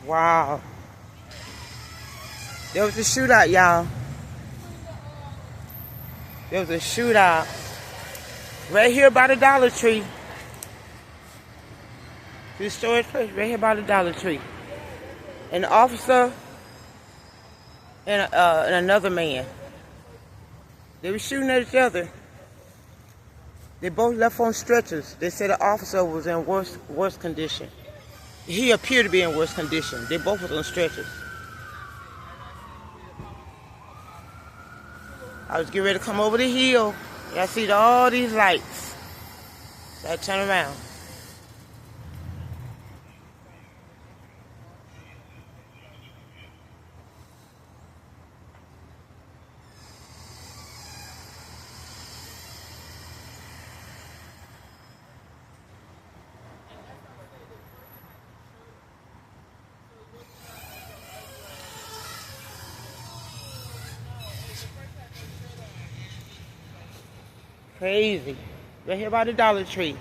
Wow. There was a shootout, y'all. There was a shootout right here by the Dollar Tree. This storage place right here by the Dollar Tree. An officer and another man. They were shooting at each other. They both left on stretchers. They said the officer was in worse condition. He appeared to be in worse condition. They both was on stretchers. I was getting ready to come over the hill. And I see all these lights. So I turn around. Crazy. Right here by the Dollar Tree.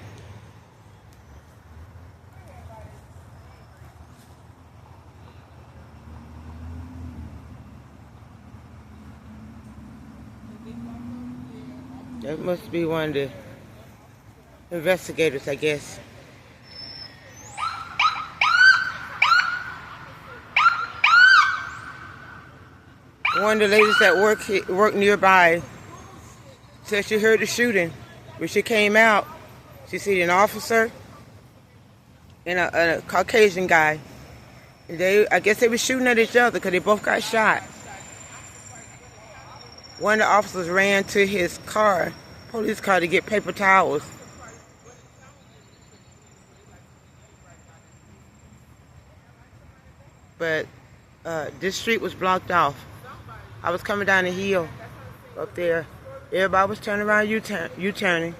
That must be one of the investigators, I guess. One of the ladies that work nearby said she heard the shooting. When she came out, she seen an officer and a Caucasian guy. And I guess they were shooting at each other because they both got shot. One of the officers ran to his car, police car, to get paper towels. But this street was blocked off. I was coming down the hill up there. Everybody was turning around U-turning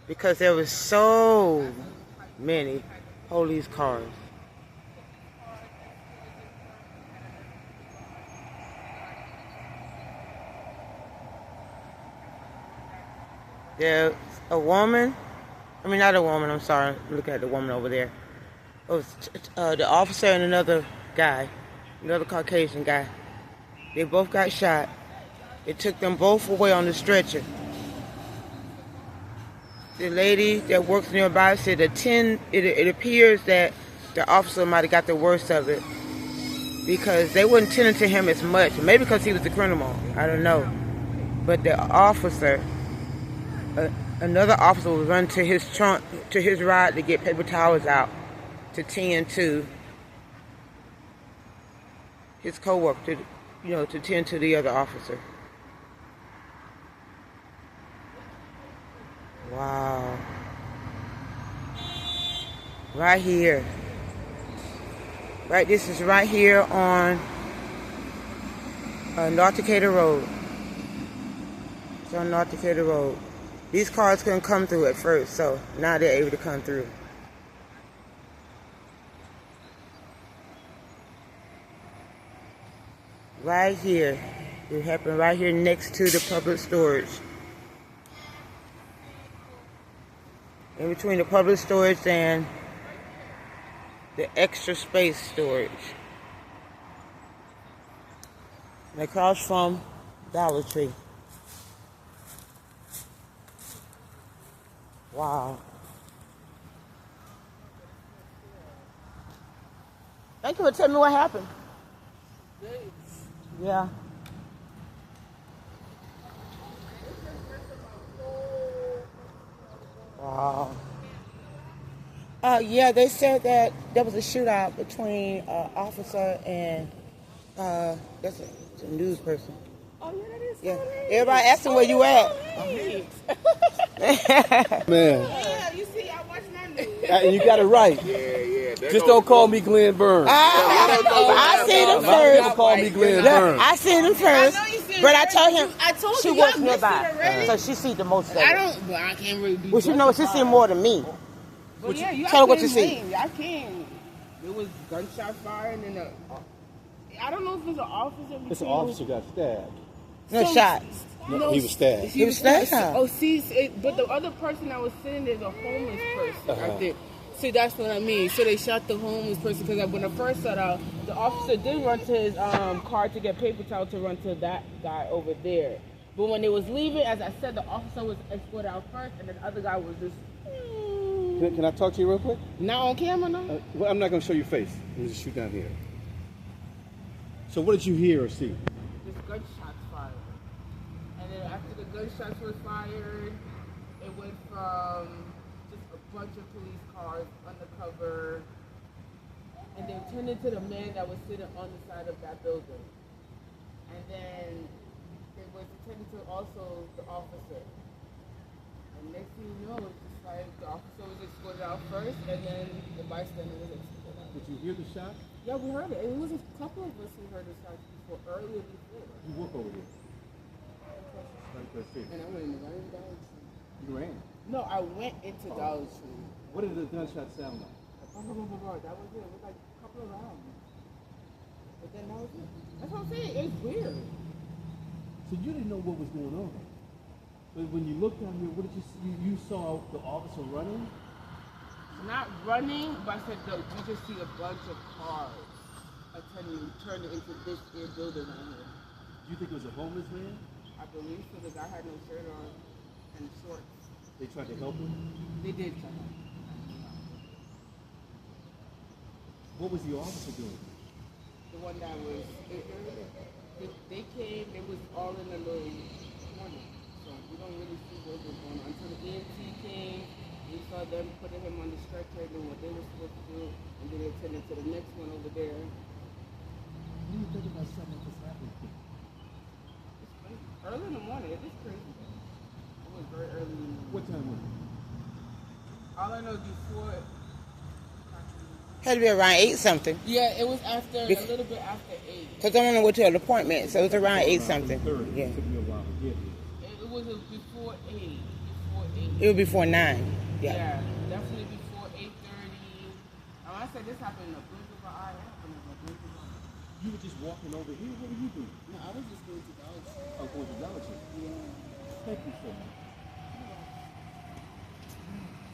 because there was so many police cars. There's a woman, not a woman, I'm sorry, look at the woman over there. It was the officer and another guy, another Caucasian guy. They both got shot. It took them both away on the stretcher. The lady that works nearby said it appears that the officer might have got the worst of it because they wouldn't tend to him as much. Maybe because he was a criminal. I don't know. But the officer, another officer was run to his trunk, to his ride to get paper towels out to tend to his co-worker, to tend to the other officer. Wow. Right here. Right, this is right here on North Decatur Road. It's on North Decatur Road. These cars couldn't come through at first, so now they're able to come through. Right here. It happened right here next to the public storage. In between the public storage and the extra space storage. And across from Dollar Tree. Wow. Thank you for telling me what happened. Yeah. Wow. Yeah, they said that there was a shootout between officer and that's a news person. Oh yeah, that is. Yeah. Everybody asking where you at. Man. Yeah, you see, I watch my news. And you got it right. Yeah. Just don't call me Glenn Burns. I seen him Don't first. call me Glenn Burns. I seen him first. I know you seen But I it. told him I told she you works y'all missed nearby, it already. so she see the most of it. I can't really do. Well, she knows she see more than me. But yeah, you tell her what you see. I can't. There was gunshot fire and then I don't know if it's an officer. This officer got stabbed. No shot. No, he was stabbed. He was stabbed. Oh, see, but the other person that was sitting there is a homeless person, I think. See, that's what I mean. So they shot the homeless person because when I first set out, the officer did run to his car to get paper towel to run to that guy over there. But when they was leaving, as I said, the officer was escorted out first, and then the other guy was just. Can I talk to you real quick? Not on camera, no. Well, I'm not going to show your face. Let me just shoot down here. So what did you hear or see? Just gunshots fired, and then after the gunshots were fired, it went from just a bunch of police cars undercover, and they turned into the man that was sitting on the side of that building, and then they were turning to also the officer. And next thing you know, it's just like the officer was escorted out first, and then the bystander was escorted out. Did you hear the shot? Yeah, we heard it. It was a couple of us who heard the shots earlier before. You walk over there. Right there, see. And I went right in Dollar Tree. You ran. No, I went into Dollar Tree. What did the gunshot sound like? That was it. It was like a couple of rounds. But then that was it. That's what I'm saying. It's weird. So you didn't know what was going on. But when you looked down here, what did you see? You saw the officer running? Not running, but I said, you just see a bunch of cars turning into this building right here. Do you think it was a homeless man? I believe so. The guy had no shirt on and shorts. They tried to help him? They did try. What was the officer doing? The one that was, they came, it was all in a little corner. So we don't really see what was going on. Until the EMT came, we saw them putting him on the stretcher, doing what they were supposed to do, and then they turned to the next one over there. What do you think about something like this happening? It's crazy. Early in the morning, it is crazy. It was very early in the morning. What time was it? All I know is before. Had to be around 8 something. Yeah, it was after, a little bit after 8. Because I'm on the way to an appointment, so it was around 8 something. Yeah. It took me a while to get here. It was before 8. Before 8. It was before 9. Yeah, definitely before 8:30. I said this happened in a blink of an eye. It happened in a blink of an eye. You were just walking over here. What were you doing? No, I was just going to Dollar Tree. Oh, going to Dollar Tree. Yeah. Thank you so much.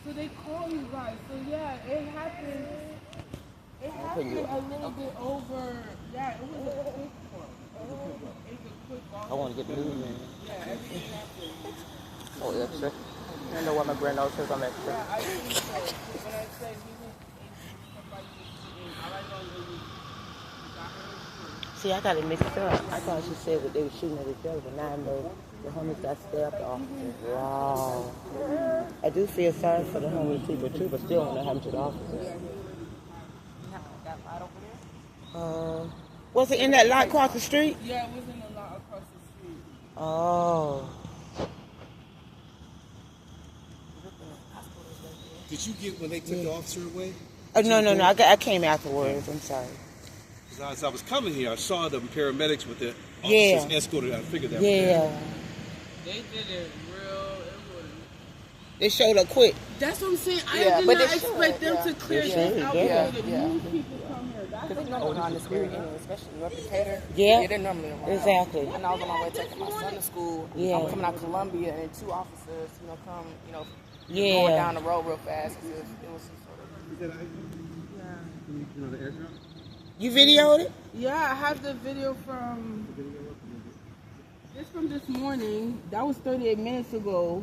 So they call you guys. So yeah, it happened. It happened a little bit over. Yeah, it was a quick one. It was a quick one. I want to get the news in. Yeah, everything happened. Oh, extra. I know what my granddaughter says I'm extra. Yeah, I think so. When I said he was somebody was sitting, all I know was he got her. See, I got it mixed up. I thought she said that they were shooting at each other, but now I know the homeless got stabbed off. Wow. I do feel sorry for the homeless people too, but still don't know what happened to the officers. That lot over there? Was it in that lot across the street? Yeah, it was in a lot across the street. Oh. Did you get when they took the officer away? Oh, no. I came afterwards. I'm sorry. As I was coming here, I saw the paramedics with the officers escorted. I figured that was Yeah. They did it real. They showed up quick. That's what I'm saying. I Yeah, did but not they expect them to clear this out because the Yeah. news people come here. That's Because they normally on the street anyway, especially replicator. Yeah. They're normally around. Exactly. And I was on my way taking my son to school. Yeah. I'm coming out of Columbia, and 2 officers, come, Yeah. going down the road real fast. It was some sort of. Is that you know the airdrop? You videoed it? Yeah, I have the video from this morning. That was 38 minutes ago.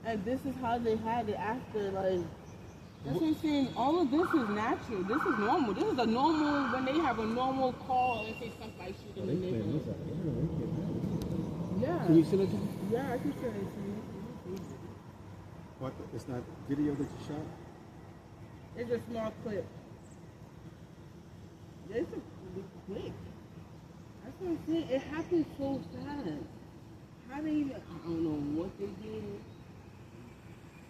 And this is how they had it after, like, that's what I'm saying. All of this is natural. This is normal. This is a normal, when they have a normal call and say something like shooting in the neighborhood. Yeah. Can you send it to me? Yeah, I can send it to you. What? It's not video that you shot? It's a small clip. It's a quick. That's what I'm saying. It happened so fast. How they even, I don't know what they did.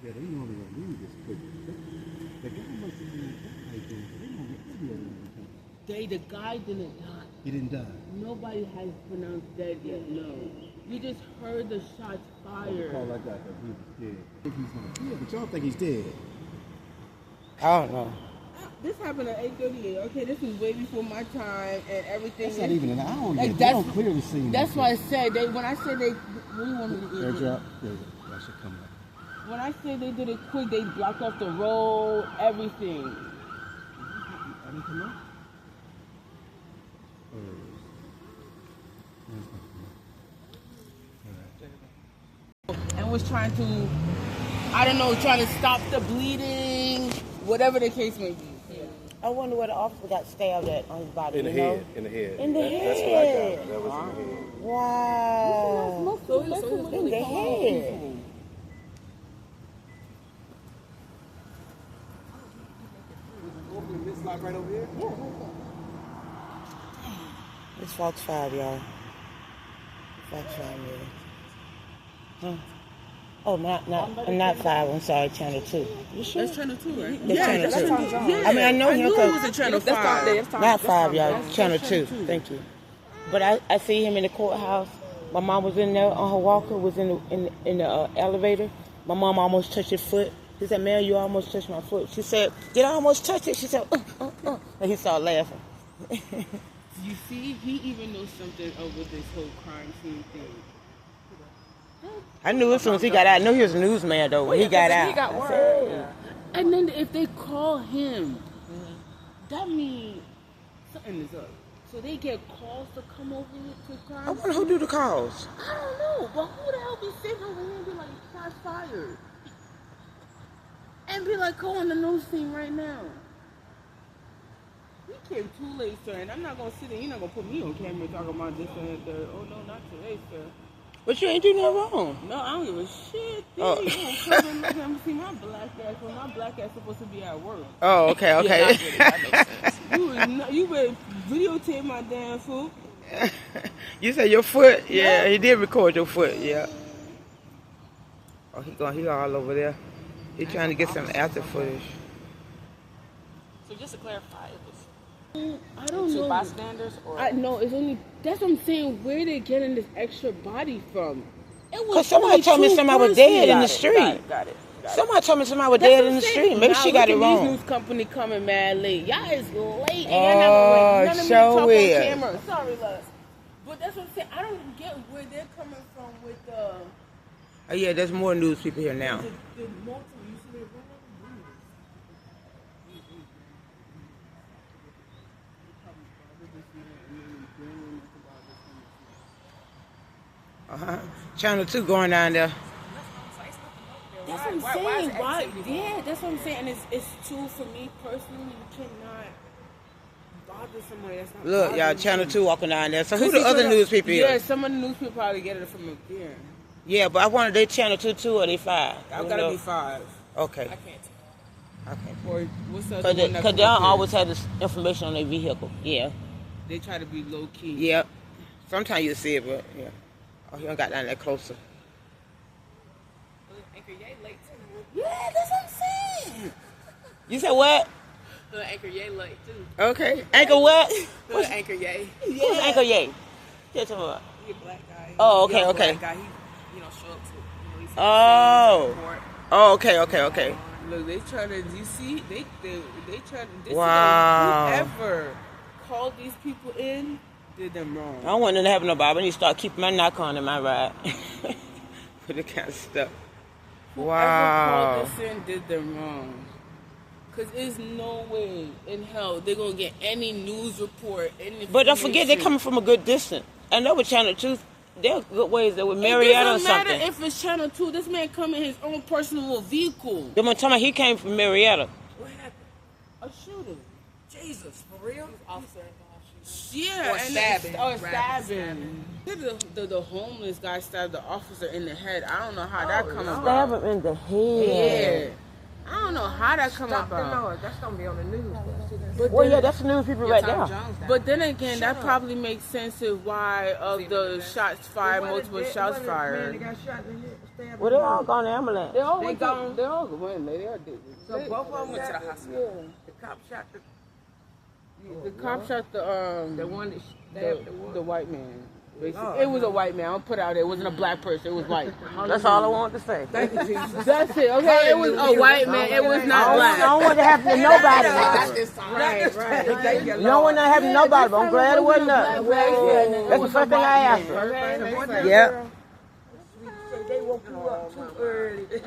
Yeah, they normally don't leave this quick. The guy must have been like this. They don't get video everything. The guy didn't die. He didn't die. Nobody has pronounced dead yet, no. We just heard the shots fired. Call I got that he was dead. I think he's not dead, but y'all think he's dead. I don't know. This happened at 8:38. Okay, this was way before my time and everything. That's not even an hour Like, yet. They don't clearly see him. That's why I said, when I said they, what do you want me to get? Airdrop. There you go. That should come up. When I say they did it quick, they blocked off the road, everything. I didn't come out. And was trying to, I don't know, trying to stop the bleeding, whatever the case may be. I wonder where the officer got stabbed at on his body. In the head. In the head. In the That's what I head. got. That was in the head. Wow. So In the head. This lock right over here? Yeah. It's Fox 5, y'all. Fox 5 news. Huh? Oh, not 5. I'm sorry, Channel 2. You sure? That's Channel 2, right? That's Channel 2. Yeah. I mean, I know him it because was a Channel 5. not 5, y'all. Channel 2. Thank you. But I see him in the courthouse. My mom was in there on her walker. Was in the elevator. My mom almost touched his foot. She said, "Man, you almost touched my foot." She said, "Did I almost touch it?" She said, And he started laughing. You see, he even knows something with this whole crime scene thing. I knew as soon as he got out. I knew he was a newsman, though, when he got out. He got word. And then if they call him, that means something is up. So they get calls to come over here to crime. I wonder who do the calls. I don't know, but who the hell be sitting over here and be like, "Shots fired," and be like, "Go on the news scene right now." We came too late, sir, and I'm not gonna sit there. You're not gonna put me on camera talking about this and that. Oh no, not today, sir. But you ain't do nothing wrong. No, I don't give a shit. Oh. You don't come and look at me, see my black ass. When my black ass supposed to be at work. Oh, okay. Yeah, I get it. That makes sense. You better videotape my damn foot. You said your foot? Yeah, he did record your foot. Yeah. Oh, he all over there. He trying to get some after footage. So just to clarify, it was I don't two know. bystanders or No, it's only. That's what I'm saying. Where they getting this extra body from? It was. Cause somebody told me somebody was dead in the street. Got it. Somebody told me somebody was dead in the street. Maybe she got it These wrong. news company coming mad late. Y'all is late. And y'all not gonna wait. None of me so talk on weird. camera. Sorry, Les. But that's what I'm saying. I don't get where they're coming from with the. Oh yeah, there's more news people here now. The multiple. You see, they're running. Channel 2 going down there. That's what I'm saying. Why? Yeah, that's what I'm saying. And it's too, for me personally, you cannot bother somebody that's not. Look, y'all, bothering Channel you. 2 walking down there. So who See, the other so news people Yeah, here? some of the news people probably get it from up there. Yeah, but I wanted they Channel 2 too, or they 5. I gotta be 5. Okay. I can't tell. Okay. Or what's the other one? Because they don't always have this information on their vehicle. Yeah. They try to be low key. Yeah. Sometimes you see it, but yeah. Oh, he don't got down there closer. Anchor Yay late too. Yeah, that's what I'm saying. You said what? Anchor Yay late too. Okay. Anchor what? Anchor Yay. Who's Anchor Yay? Tell me what. He a black guy. Oh, okay, Young okay. Black guy. He, show up to, he's Oh. Oh, okay. Look, they try to. You see, they try to. Wow. Whoever called these people in did them wrong. I don't want nothing to happen to nobody. I need to start keeping my knock on in my ride. For the kind of stuff. Whoever Wow. called this in did them wrong. Because there's no way in hell they're going to get any news report. But don't forget, they're coming from a good distance. I know with Channel 2, there are good ways that with Marietta or It doesn't something. matter if it's Channel 2. This man come in his own personal vehicle. The one time he came from Marietta. What happened? A shooting. Jesus, for real? Officer involved. Yeah, Or and stabbing. stabbing. The homeless guy stabbed the officer in the head. I don't know how that come about. Stab him in the head. Yeah. I don't know how that come about. That's gonna be on the news. But Well, then, yeah, that's the news people right Tom there. Jones died. but then again, that probably makes sense of why of the shots fired, multiple shots fired. got shot in the head, stabbed Well, they all gone to ambulance. They all They went gone. They all went. They all did. So both of them went to got the hospital. The cop shot The cop shot the one that stabbed the one. the white man. Basically. Oh, It was a white man. I'll put it out there. It wasn't a black person. It was white. That's all I wanted to say. Thank you, Jesus. That's it. Okay, it was a white man. It was not I black. don't want it to happen to nobody. Right. Thank you, You don't want that to happen to nobody, but I'm glad it wasn't us. Black person. That's the first thing I asked her. Lord. Yep. They were woke you up too early. They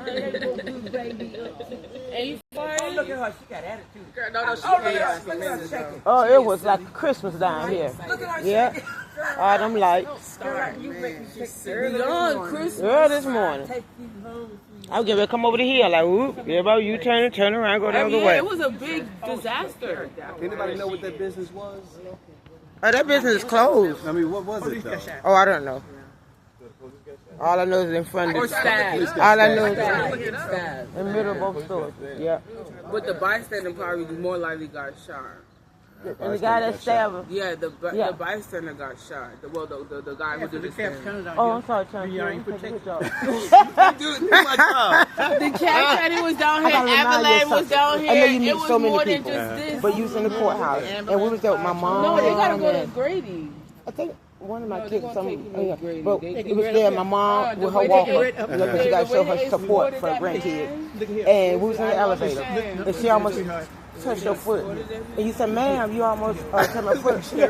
woke you baby up. And you Oh, farted? look at her. She got attitude. Girl, no, she Oh, look at had her. Look at her shaking. Oh, it was like Christmas down here. Look at her Yeah. shaking. All them lights. Start, you make me shake Beyond Christmas. Early this morning. Take you home. I was getting ready to come over the hill like, whoop. Everybody, you turn around, go the other Yeah, way. it was a big disaster. Anybody know what that business was? Oh, that business is closed. I mean, what was it though? Oh, I don't know. All I know is in front of the Stabbed. All I know is Stabbed. in the middle of both stores. Yeah. But the bystander probably more likely got shot. And the guy that stabbed him. Yeah, the Yeah. bystander got shot. The guy who did the stab. Oh, I'm sorry, Tom. The cat caddy was down here, I gotta remind you of Avalanche was something. down I know here. you meet It was so many more than people. just this. But you was in the courthouse. And we was there with my mom. No, they gotta go to and Grady. I think one of my No, they kids, gonna some, take him to oh, yeah. Grady. But They it was there, my mom the with her way they walker. get rid of Look, she got to show her support for that grandkids. man. And we was in the elevator. And she almost touched her foot. And you said, ma'am, you almost touched my foot. You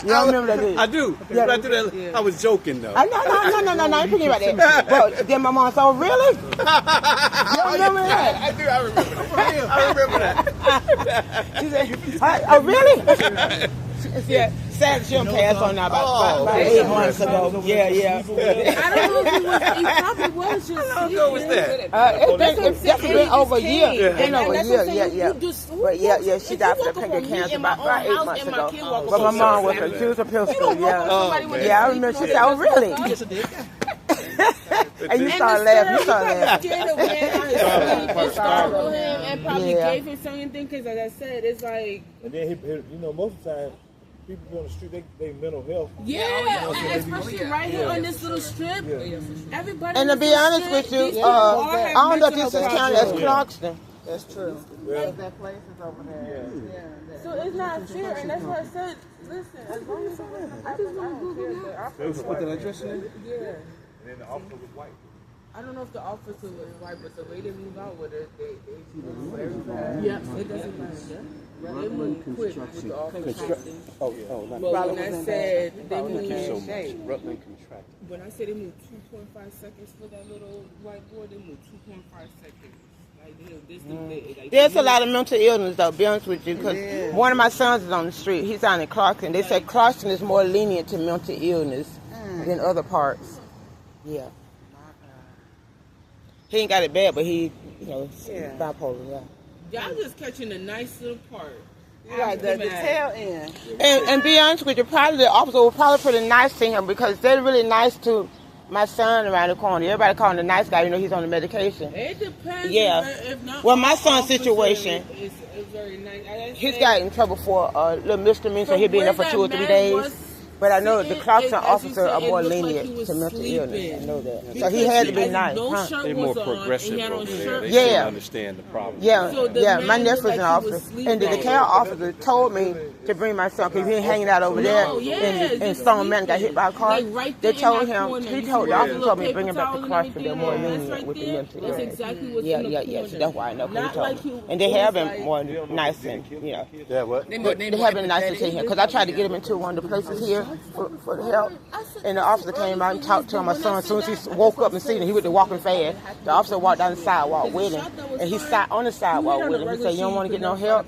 don't remember that, do you? I do. Yeah. But I, do that, I was joking though. No, I ain't thinking about that. But then my mom said, oh, really? You don't remember that? I do. I remember that. I remember that. She said, oh, really? Yeah, sad she don't pass on now about 8 months ago. Yeah. I don't know if he probably was just How long ago was that? It's definitely been over a year. And Been over a that's year, what I'm saying. yeah. You just- But yeah, she died from pancreatic cancer about 8 months ago. But my mom was accused of pistol, yeah. Yeah, I remember she said, oh, really? And you started laughing, And startled him and probably Yeah. gave him something because, as I said, it's like, And then he, most of the time, people on the street, they mental health. yeah, especially right here on this little strip. Everybody. And to be honest with you, I don't know if this is counted as Clarkston. That's true. That place is over there. Yeah. So it's not fair, and that's why I said, listen, as long as I just want to Google What did I just say? Yeah. And then the officer was white. I don't know if the officer was white, but the way they moved out with it, they moved very fast. Yeah. It doesn't matter. They moved quick with the officer. Oh, But when I said they moved, Rutland contracted. when I said they moved 2.5 seconds for that little white boy, they moved 2.5 seconds. Like, you know, this thing, like, There's a lot of mental illness, though, to be honest with you, because one of my sons is on the street. He's down in Clarkston. They say Clarkston is more lenient to mental illness than other parts. Yeah. He ain't got it bad, but he, bipolar, yeah. y'all just catching a nice little part. Right, the tail end. And be honest with you, probably the officer was probably pretty nice to him because they're really nice to my son around the corner. Everybody call him the nice guy, he's on the medication. It depends. Yeah. If not, Well, my all son's officers situation, is very nice. he's got in trouble for a little misdemeanor, so he'll be in there for 2 or 3 days. But I know the Clarkson officers are more lenient to mental illness. I know that. So he had to be nice. No Huh? shirt They're more was on, progressive and he had on over there. shirt. They Yeah. should understand the problem. So the Yeah. man My looked nephew's like an he officer, was and the sleeping. care officer told me to bring my son because he was hanging out over there in Stone Mountain, got hit by a car. Like right They there in told that him, corner. he You told see the where officer the told me to little bring him back paper to towel Clarkson. and They're more everything, lenient that's with the right mental there. That's illness. exactly what's Yeah, in the yeah. corner. So that's why I know. 'cause Not he told like me. he And they was have been like- more nice and Yeah, what? They have been nice to him because I tried to get him into one of the places here for the help, and the officer came out and talked to him. My son, as soon as he woke up and seen him, he was walking fast. The officer walked down the sidewalk with him, and he sat on the sidewalk with him. He said, "You don't want to get no help?"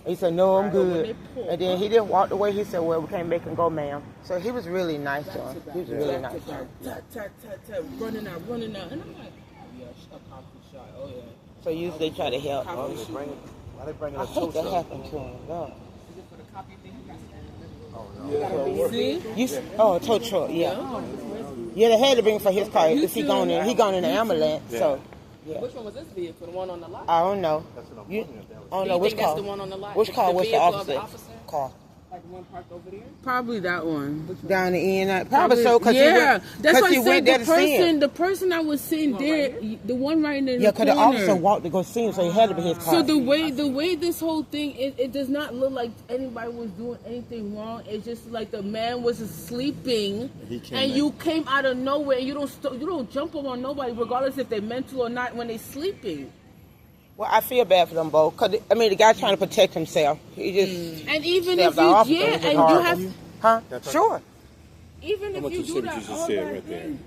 He said, "No, I'm good." And then he didn't walk away. He said, "Well, we can't make him go, ma'am." So he was really nice to him. He was really nice to him. Tap, tap, tap, tap, running out. And I'm like, oh yeah, a cop shot. Oh yeah. So usually they try to help. Why they bringing I a hate tow that truck? happened to him. Lord. See? Oh, tow truck, yeah. Yeah, they had to bring him for his car because he gone in the ambulance. So Which one was this vehicle? The one on the lot? I don't know. I don't know you which think that's car. the one on the lot? Which It's car the was the vehicle of the officer? Car. Like one parked over there? Probably that one. Down the end. Probably so because yeah, that's why he I went said there to see him. the person I was sitting there, the one right in the Yeah, because the corner. officer walked to go see him, so he had to be his car. So the way this whole thing, it does not look like anybody was doing anything wrong. It's just like the man was sleeping, and you came out of nowhere. And you don't jump up on nobody, regardless if they're mental or not, when they're sleeping. Well, I feel bad for them both. Cause the guy's trying to protect himself. He just And even stabbed if the you, officer, yeah, which is and you horrible. have, Huh? Sure. even if much you you do said that, you just all said that right there? thing.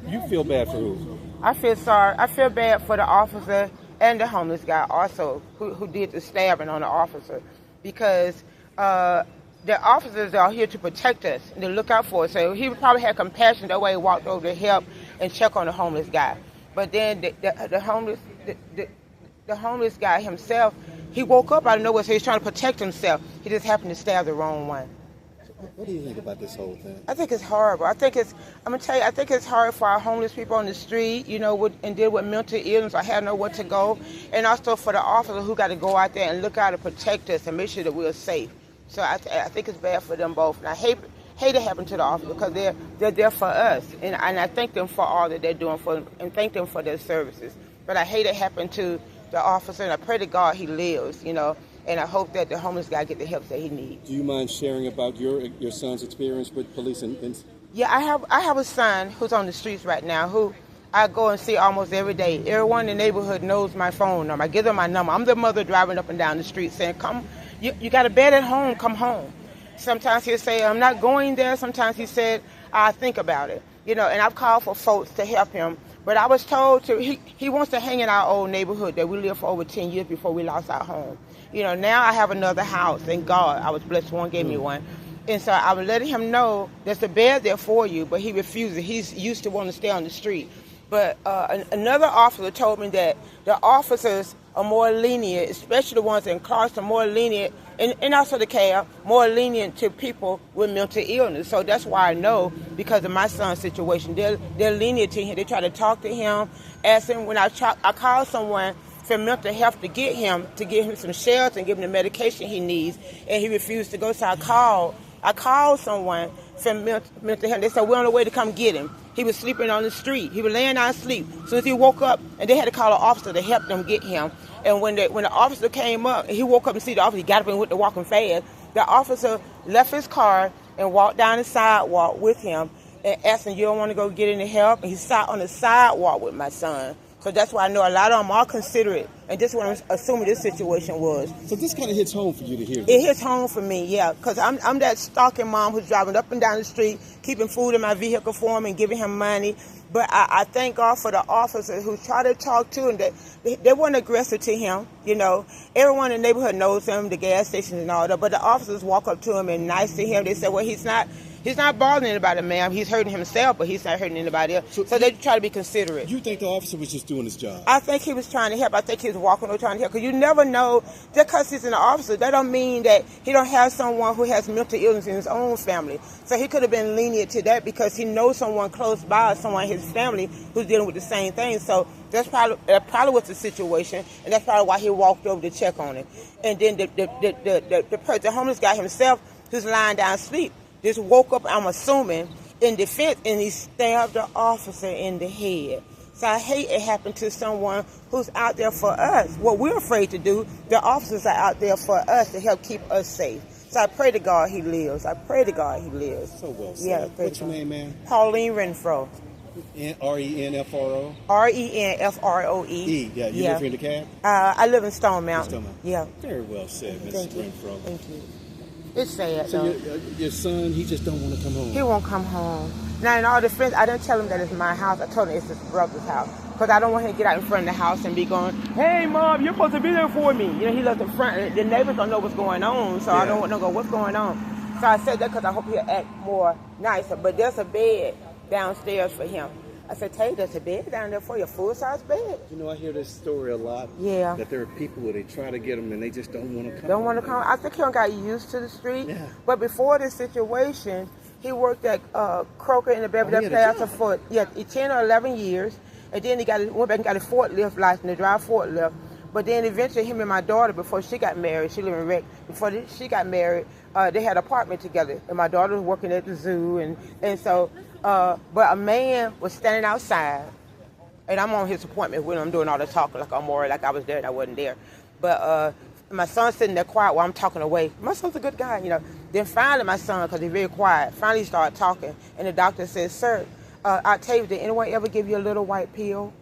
You feel bad for who? I feel sorry. I feel bad for the officer and the homeless guy also who did the stabbing on the officer, because the officers are here to protect us and to look out for us. So he probably had compassion that way he walked over to help and check on the homeless guy. But then the homeless guy himself, he woke up out of nowhere, so he's trying to protect himself. He just happened to stab the wrong one. What do you think about this whole thing? I think it's horrible. I'm gonna tell you, I think it's hard for our homeless people on the street, and deal with mental illness or have nowhere to go, and also for the officers who got to go out there and look out and protect us and make sure that we're safe. So I think it's bad for them both, and I hate it happened to the officers because they're there for us, and I thank them for all that they're doing for them, and thank them for their services. But I hate it happened to the officer, and I pray to God he lives, and I hope that the homeless guy get the help that he needs. Do you mind sharing about your son's experience with police? Yeah, I have a son who's on the streets right now who I go and see almost every day. Everyone in the neighborhood knows my phone number. I give them my number. I'm the mother driving up and down the street saying, "Come, you got a bed at home, come home." Sometimes he'll say, "I'm not going there." Sometimes he said, "I'll think about it." And I've called for folks to help him. But I was told he wants to hang in our old neighborhood that we lived for over 10 years before we lost our home. Now I have another house. Thank God. I was blessed. One gave me one. And so I was letting him know there's a bed there for you, but he refuses. He's used to wanting to stay on the street. But another officer told me that the officers are more lenient, especially the ones in Clarkston, more lenient, and also the cab, more lenient to people with mental illness. So that's why I know, because of my son's situation, they're lenient to him. They try to talk to him, ask him. When I call someone for mental health to get him some shelter and give him the medication he needs, and he refused to go. So I called someone from mental health. They said, we're on the way to come get him. He was sleeping on the street. He was laying down asleep. As soon as he woke up, and they had to call an officer to help them get him. And when the officer came up, he woke up and see the officer. He got up and went to walking fast. The officer left his car and walked down the sidewalk with him and asked him, "You don't want to go get any help?" And he sat on the sidewalk with my son. So that's why I know a lot of them are considerate. And this is what I'm assuming this situation was. So this kind of hits home for you to hear this. It hits home for me, yeah, because I'm that stalking mom who's driving up and down the street, keeping food in my vehicle for him and giving him money. But I thank God for the officers who try to talk to him. They weren't aggressive to him, Everyone in the neighborhood knows him, the gas stations and all that. But the officers walk up to him and nice to him. They say, well, he's not bothering anybody, ma'am. He's hurting himself, but he's not hurting anybody else. So they try to be considerate. You think the officer was just doing his job? I think he was trying to help. I think he was walking or trying to help. Because you never know, just because he's an officer, that don't mean that he don't have someone who has mental illness in his own family. So he could have been lenient to that because he knows someone close by, someone in his family who's dealing with the same thing. So that probably was the situation, and that's probably why he walked over to check on him. And then the homeless guy himself, who's lying down asleep, just woke up, I'm assuming, in defense, and he stabbed the officer in the head. So I hate it happened to someone who's out there for us. What we're afraid to do, the officers are out there for us to help keep us safe. So I pray to God he lives. I pray to God he lives. So well said. Yeah, what's your name, ma'am? Pauline Renfro. R-E-N-F-R-O? R-E-N-F-R-O-E. Yeah, you live here in the cab? I live in Stone Mountain. Stone Mountain. Yeah. Very well said, Mrs. Thank you. Renfro. Thank you. It's sad, So though. your son, he just don't want to come home? He won't come home. Now, in all defense, I didn't tell him that it's my house. I told him it's his brother's house. Because I don't want him to get out in front of the house and be going, "Hey, Mom, you're supposed to be there for me." He left in front. The neighbors don't know what's going on, so I don't want to go, "What's going on?" So I said that because I hope he'll act more nicer. But there's a bed downstairs for him. I said, "Tay, there's a bed down there for you, a full-size bed." I hear this story a lot. Yeah. That there are people where they try to get them and they just don't want to come. Don't want to come. I think he got used to the street. Yeah. But before this situation, he worked at Kroger in the Beverly Plaza for 10 or 11 years. And then he went back and got a forklift license to drive forklift. But then eventually him and my daughter, before she got married, she lived in Rick, before she got married, they had an apartment together. And my daughter was working at the zoo. And so, but a man was standing outside. And I'm on his appointment with him. I'm doing all the talking like I'm worried, like I was there and I wasn't there. But my son's sitting there quiet while I'm talking away. My son's a good guy, Then finally my son, because he's very quiet, finally started talking. And the doctor said, "Sir, I'll tell you, did anyone ever give you a little white pill?"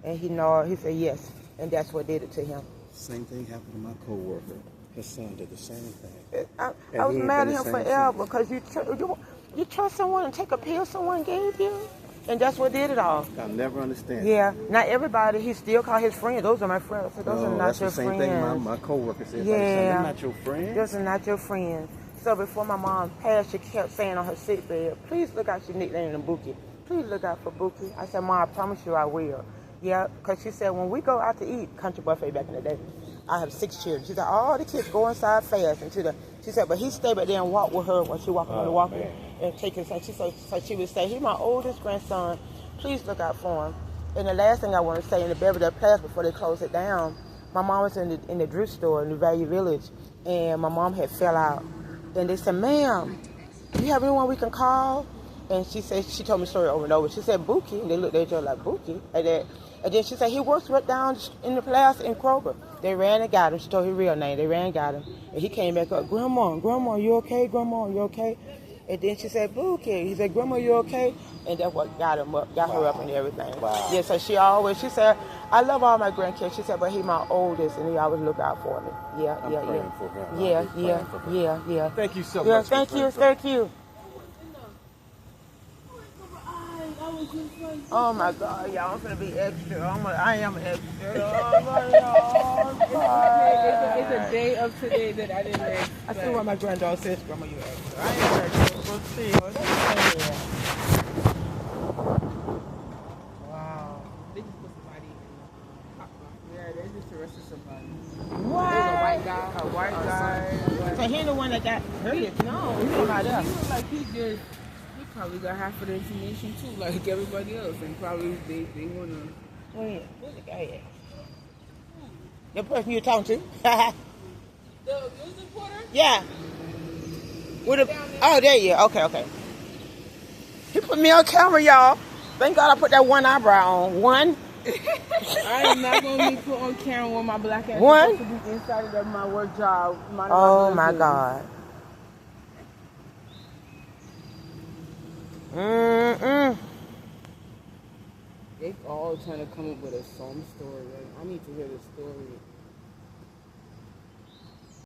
And he nodded. He said, "Yes." And that's what did it to him. Same thing happened to my coworker. His son did the same thing. I was mad at him forever because you trust someone and take a pill someone gave you? And that's what did it all. I never understand. Yeah, not everybody. He still call his friends. Those are my friends. So those are not that's your the same friends. thing my coworker said. Yeah. They're not your friends. Those are not your friends. So before my mom passed, she kept saying on her sick bed, please look out, she nicknamed him Bookie. Please look out for Bookie. I said, Mom, I promise you I will. Yeah, because she said, when we go out to eat, country buffet back in the day, I have 6 children. She said, all the kids go inside fast. She said, but he stayed back there and walked with her when she walked on the walker and take his hand. So she would say, he's my oldest grandson. Please look out for him. And the last thing I want to say, in the Belvedere Plaza before they closed it down, my mom was in the Drew store in the Value Village, and my mom had fell out. And they said, ma'am, do you have anyone we can call? And she said, she told me the story over and over. She said, Bookie. And they looked at each other like, Bookie? And then she said, he works right down in the plaza in Kroger. They ran and got him. She told his real name. They ran and got him. And he came back up, Grandma, you okay? Grandma, you okay? And then she said, Bookie. He said, Grandma, you okay? And that's what got him up, got her up and everything. Wow. Yeah, so she said, I love all my grandkids. She said, but he's my oldest, and he always look out for me. Yeah. I'm praying for him. Yeah. Thank you so Yeah, much. thank you. Oh my God, y'all, I'm gonna be extra. I am extra. Oh my God. It's a day of today that I didn't expect. I see what my granddaughter says, Grandma, you extra. I ain't extra. We'll see. Wow. They just put somebody in the hot box. Yeah, they just arrested somebody. What? There's a white guy. A white guy. So he the one that got hurt? No, He he's somebody else. looked like he probably got half of the information too, like everybody else, and probably they wanna. Where's the guy at? The person you're talking to? The news reporter? Yeah. Oh, there you are. Okay. He put me on camera, y'all. Thank God I put that one eyebrow on. One. I am not gonna be put on camera with my black ass One? supposed to be inside of my work job. Oh my God. They all trying to come up with some story. Like, I need to hear the story.